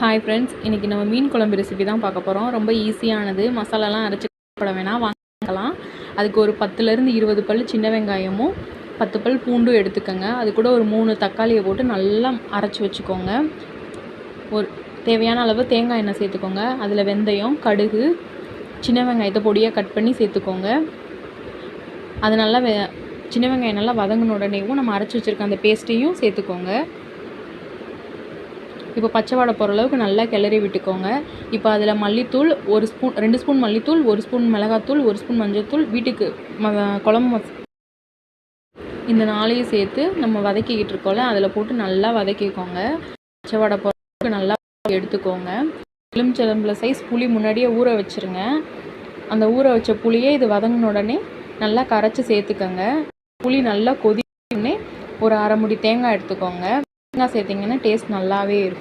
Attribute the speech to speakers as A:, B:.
A: Hi friends, இன்றைக்கி நம்ம மீன் குழம்பு ரெசிபி தான் பார்க்க போகிறோம். ரொம்ப ஈஸியானது. மசாலாலாம் அரைச்சி போட வேணாம், வாங்கிக்கலாம். அதுக்கு ஒரு 10லேருந்து 20 பல் சின்ன வெங்காயமும் 10 பல் பூண்டும் எடுத்துக்கோங்க. அது கூட ஒரு 3 தக்காளியை போட்டு நல்லா அரைச்சி வச்சுக்கோங்க. ஒரு தேவையான அளவு தேங்காய் எண்ணெய் சேர்த்துக்கோங்க. அதில் வெந்தயம், கடுகு, சின்ன வெங்காயத்தை பொடியாக கட் பண்ணி சேர்த்துக்கோங்க. அது நல்லா சின்ன வெங்காயம் நல்லா வதங்கின உடனேவும் நம்ம அரைச்சி வச்சுருக்க அந்த பேஸ்ட்டையும் சேர்த்துக்கோங்க. இப்போ பச்சை வாடை போகிற அளவுக்கு நல்லா கிளறி விட்டுக்கோங்க. இப்போ அதில் மல்லித்தூள் 2 ஸ்பூன் மல்லித்தூள், 1 ஸ்பூன் மிளகாத்தூள், 1 ஸ்பூன் மஞ்சள்தூள், வீட்டுக்கு குழம்பு இந்த 4ஐயும் சேர்த்து நம்ம வதக்கிக்கிட்டு இருக்கோம்ல, அதில் போட்டு நல்லா வதக்கிக்கோங்க. பச்சை வாடை போகிற அளவுக்கு நல்லா எடுத்துக்கோங்க. எலுமிச்சம்பழம் சைஸ் புளி முன்னாடியே ஊற வச்சுருங்க. அந்த ஊற வச்ச புளியை இது வதங்கின உடனே நல்லா கரைச்சி சேர்த்துக்கோங்க. புளி நல்லா கொதிச்ச உடனே ஒரு 1/2 மூடி தேங்காய் எடுத்துக்கோங்க. தேங்காய் சேர்த்திங்கன்னா டேஸ்ட் நல்லாவே இருக்கும்.